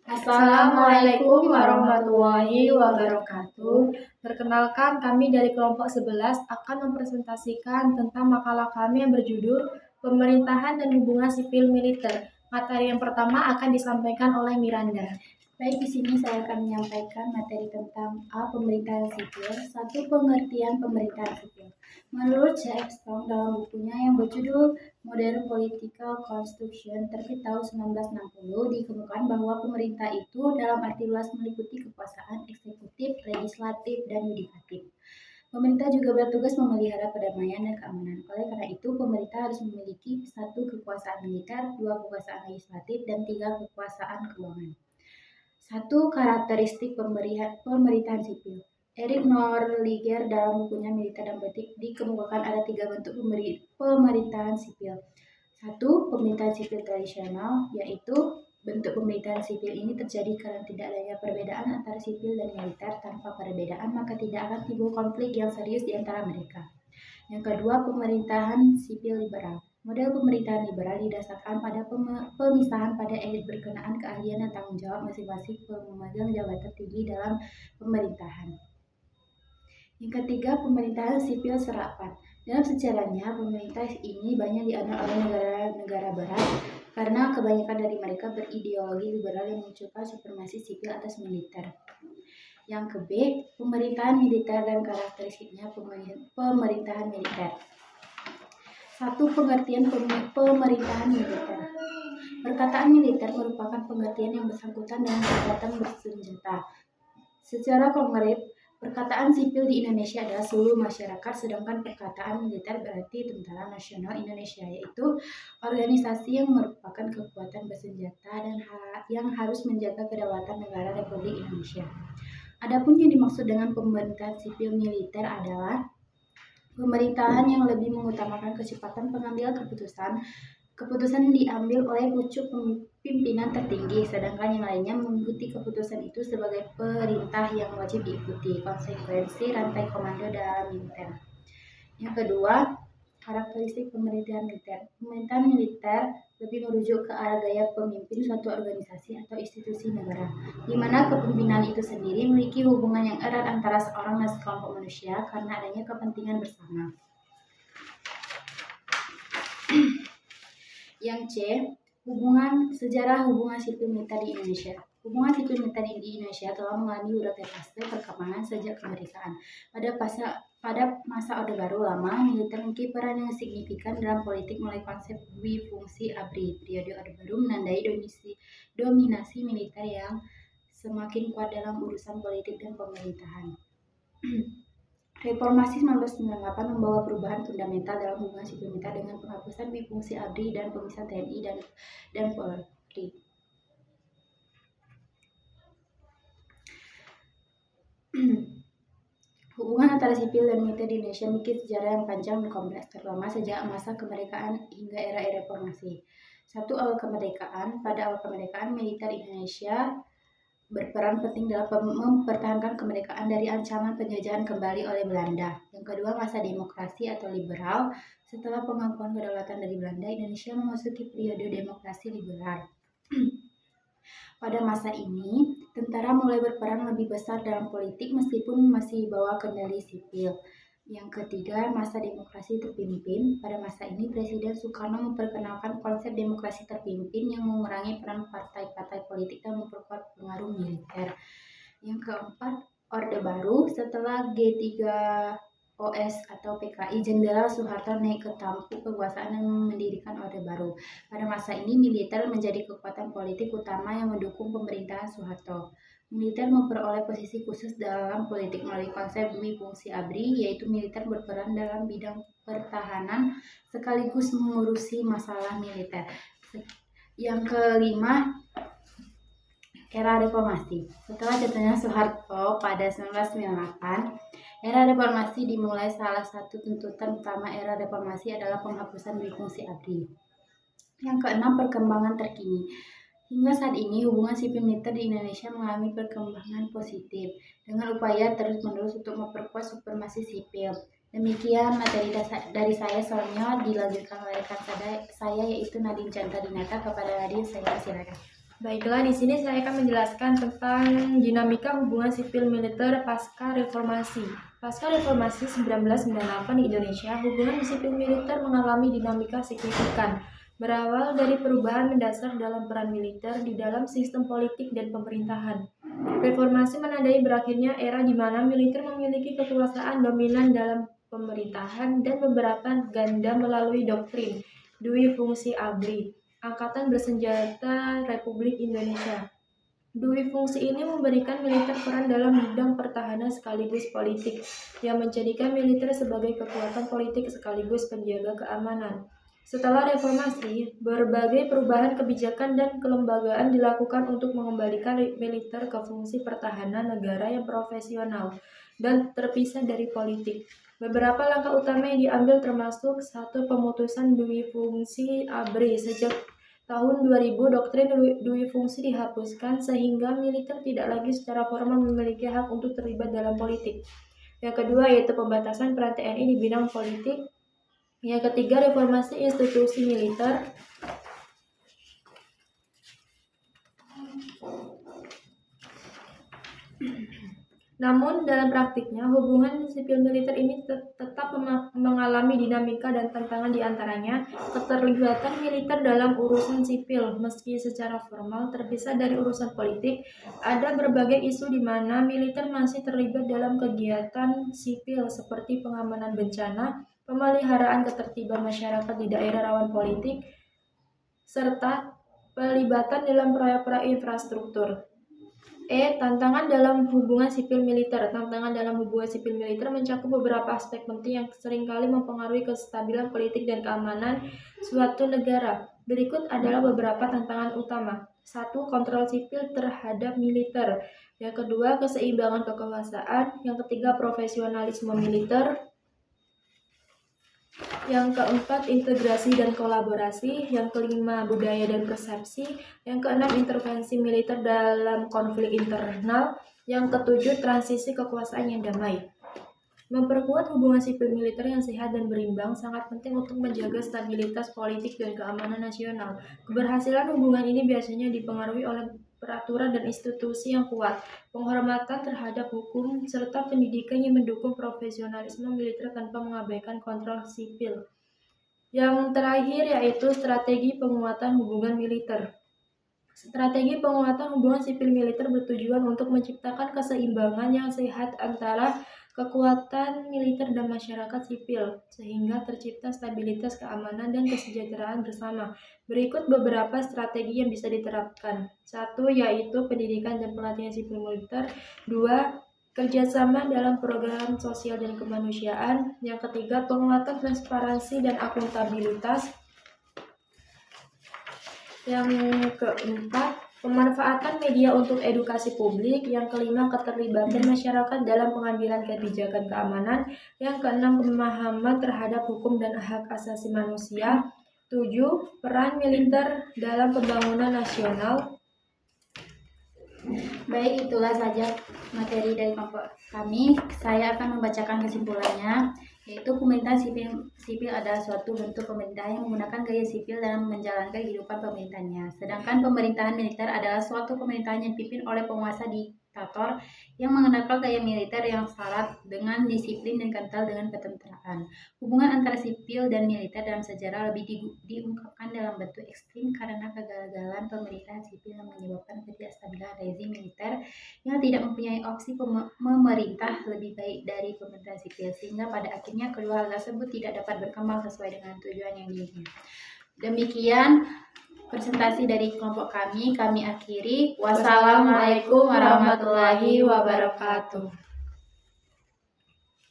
Assalamualaikum warahmatullahi wabarakatuh. Perkenalkan, kami dari kelompok 11 akan mempresentasikan tentang makalah kami yang berjudul Pemerintahan dan Hubungan Sipil Militer. Materi yang pertama akan disampaikan oleh Miranda. Baik, di sini saya akan menyampaikan materi tentang pemerintahan sipil. 1. Pengertian pemerintahan sipil. Menurut C.F. Strong dalam bukunya yang berjudul Modern Political Construction terbit tahun 1960 dikemukakan bahwa pemerintah itu dalam arti luas meliputi kekuasaan eksekutif, legislatif, dan yudikatif. Pemerintah juga bertugas memelihara perdamaian dan keamanan. Oleh karena itu, pemerintah harus memiliki 1. Kekuasaan militer, 2. Kekuasaan legislatif, dan 3. Kekuasaan keuangan. 1. Karakteristik pemerintahan sipil. Erik Nordlinger dalam bukunya Militer dan Politik dikemukakan ada 3 bentuk pemerintahan sipil. 1. Pemerintahan sipil tradisional, yaitu bentuk pemerintahan sipil ini terjadi karena tidak adanya perbedaan antara sipil dan militer. Tanpa perbedaan, maka tidak akan timbul konflik yang serius di antara mereka. Yang kedua, pemerintahan sipil liberal. Model pemerintahan liberal didasarkan pada pemisahan pada elit berkenaan keahlian dan tanggung jawab masing-masing pemegang jabatan tinggi dalam pemerintahan. Yang ketiga, pemerintahan sipil serapan. Dalam sejarahnya, pemerintah ini banyak dianut oleh negara-negara barat karena kebanyakan dari mereka berideologi liberal yang menunjukkan supremasi sipil atas militer. Yang ke B, pemerintahan militer dan karakteristiknya pemerintahan militer. 1. Pengertian pemerintahan militer. Perkataan militer merupakan pengertian yang bersangkutan dengan kekuatan bersenjata. Secara konkret, perkataan sipil di Indonesia adalah seluruh masyarakat, sedangkan perkataan militer berarti Tentara Nasional Indonesia, yaitu organisasi yang merupakan kekuatan bersenjata dan yang harus menjaga kedaulatan negara Republik Indonesia. Adapun yang dimaksud dengan pemerintahan sipil militer adalah pemerintahan yang lebih mengutamakan kecepatan pengambilan keputusan. Keputusan diambil oleh pucuk pimpinan tertinggi, sedangkan yang lainnya mengikuti keputusan itu sebagai perintah yang wajib diikuti. Konsekuensi rantai komando dalam militer. Yang kedua, karakteristik pemerintahan militer. Pemerintahan militer lebih merujuk ke arah gaya pemimpin suatu organisasi atau institusi negara, di mana kepemimpinan itu sendiri memiliki hubungan yang erat antara seorang dan sekelompok manusia karena adanya kepentingan bersama. Yang C, sejarah hubungan sipil militer di Indonesia. Hubungan sipil militer di Indonesia telah mengalami beberapa fase perkembangan sejak kemerdekaan. Pada masa Orde Baru lama, militer memiliki peran yang signifikan dalam politik melalui konsep dwi-fungsi ABRI. Periode Orde Baru menandai dominasi militer yang semakin kuat dalam urusan politik dan pemerintahan. Reformasi 1998 membawa perubahan fundamental dalam hubungan sipil militer dengan penghapusan dwi-fungsi ABRI dan pemisahan TNI dan Polri. Hubungan antara sipil dan militer di Indonesia memiliki sejarah yang panjang dan kompleks, terutama sejak masa kemerdekaan hingga era reformasi. 1. Awal kemerdekaan. Pada awal kemerdekaan, militer Indonesia berperan penting dalam mempertahankan kemerdekaan dari ancaman penjajahan kembali oleh Belanda. Yang kedua, masa demokrasi atau liberal. Setelah pengakuan kedaulatan dari Belanda, Indonesia memasuki periode demokrasi liberal. Pada masa ini, tentara mulai berperan lebih besar dalam politik meskipun masih bawa kendali sipil. Yang ketiga, masa demokrasi terpimpin. Pada masa ini, Presiden Soekarno memperkenalkan konsep demokrasi terpimpin yang mengurangi peran partai-partai politik dan memperkuat pengaruh militer. Yang keempat, Orde Baru. Setelah G3OS atau PKI, Jenderal Soeharto naik ke tampuk kekuasaan dan mendirikan Orde Baru. Pada masa ini, militer menjadi kekuatan politik utama yang mendukung pemerintahan Soeharto. Militer memperoleh posisi khusus dalam politik melalui konsep dwi-fungsi ABRI, yaitu militer berperan dalam bidang pertahanan sekaligus mengurusi masalah militer. Yang kelima, era reformasi. Setelah jatuhnya Soeharto pada 1998, era reformasi dimulai. Salah satu tuntutan utama era reformasi adalah penghapusan dwi-fungsi ABRI. Yang keenam, perkembangan terkini. Hingga saat ini, hubungan sipil militer di Indonesia mengalami perkembangan positif dengan upaya terus-menerus untuk memperkuat supremasi sipil. Demikian materi dari saya, selanjutnya dilanjutkan oleh rekan saya yaitu Nadine Chandra Dinata. Kepada Nadine saya silakan. Baiklah, di sini saya akan menjelaskan tentang dinamika hubungan sipil militer pasca reformasi. Pasca reformasi 1998 di Indonesia, hubungan sipil militer mengalami dinamika signifikan, berawal dari perubahan mendasar dalam peran militer di dalam sistem politik dan pemerintahan. Reformasi menandai berakhirnya era di mana militer memiliki kekuasaan dominan dalam pemerintahan dan beberapa ganda melalui doktrin Dui Fungsi ABRI. Angkatan Bersenjata Republik Indonesia. Dui fungsi ini memberikan militer peran dalam bidang pertahanan sekaligus politik, yang menjadikan militer sebagai kekuatan politik sekaligus penjaga keamanan. Setelah reformasi, berbagai perubahan kebijakan dan kelembagaan dilakukan untuk mengembalikan militer ke fungsi pertahanan negara yang profesional dan terpisah dari politik. Beberapa langkah utama yang diambil termasuk satu pemutusan dui fungsi ABRI sejak tahun 2000, doktrin dui fungsi dihapuskan sehingga militer tidak lagi secara formal memiliki hak untuk terlibat dalam politik. Yang kedua yaitu pembatasan peran TNI di bidang politik. Yang ketiga, reformasi institusi militer. Namun, dalam praktiknya, hubungan sipil militer ini tetap mengalami dinamika dan tantangan di antaranya keterlibatan militer dalam urusan sipil, meski secara formal terpisah dari urusan politik. Ada berbagai isu di mana militer masih terlibat dalam kegiatan sipil seperti pengamanan bencana, pemeliharaan ketertiban masyarakat di daerah rawan politik, serta pelibatan dalam proyek-proyek infrastruktur. Tantangan dalam hubungan sipil militer. Tantangan dalam hubungan sipil militer mencakup beberapa aspek penting yang seringkali mempengaruhi kestabilan politik dan keamanan suatu negara. Berikut adalah beberapa tantangan utama. 1. Kontrol sipil terhadap militer. Yang kedua, keseimbangan kekuasaan. Yang ketiga, profesionalisme militer. Yang keempat, integrasi dan kolaborasi. Yang kelima, budaya dan persepsi. Yang keenam, intervensi militer dalam konflik internal. Yang ketujuh, transisi kekuasaan yang damai. Memperkuat hubungan sipil militer yang sehat dan berimbang sangat penting untuk menjaga stabilitas politik dan keamanan nasional. Keberhasilan hubungan ini biasanya dipengaruhi oleh peraturan dan institusi yang kuat, penghormatan terhadap hukum, serta pendidikan yang mendukung profesionalisme militer tanpa mengabaikan kontrol sipil. Yang terakhir yaitu strategi penguatan hubungan militer. Strategi penguatan hubungan sipil militer bertujuan untuk menciptakan keseimbangan yang sehat antara kekuatan militer dan masyarakat sipil, sehingga tercipta stabilitas keamanan dan kesejahteraan bersama. Berikut beberapa strategi yang bisa diterapkan. 1. Yaitu pendidikan dan pelatihan sipil militer. 2. Kerjasama dalam program sosial dan kemanusiaan. Yang ketiga, penguatan transparansi dan akuntabilitas. Yang keempat, pemanfaatan media untuk edukasi publik. Yang kelima, keterlibatan masyarakat dalam pengambilan kebijakan keamanan. Yang keenam, pemahaman terhadap hukum dan hak asasi manusia. 7. Peran militer dalam pembangunan nasional. Baik, itulah saja materi dari kelompok kami. Saya akan membacakan kesimpulannya, yaitu pemerintahan sipil adalah suatu bentuk pemerintahan yang menggunakan gaya sipil dalam menjalankan kehidupan pemerintahnya. Sedangkan pemerintahan militer adalah suatu pemerintahan yang dipimpin oleh penguasa diktator yang mengenalkan gaya militer yang syarat dengan disiplin dan kental dengan ketenteraan. Hubungan antara sipil dan militer dalam sejarah lebih diungkapkan dalam bentuk ekstrim karena kegagalan pemerintahan sipil yang menyebabkan ketidakstabilan rezim militer yang tidak mempunyai opsi memerintah lebih baik dari pemerintahan sipil, sehingga pada akhirnya kedua hal tersebut tidak dapat berkembang sesuai dengan tujuan yang diinginkan. Demikian presentasi dari kelompok kami akhiri. Wassalamualaikum warahmatullahi wabarakatuh.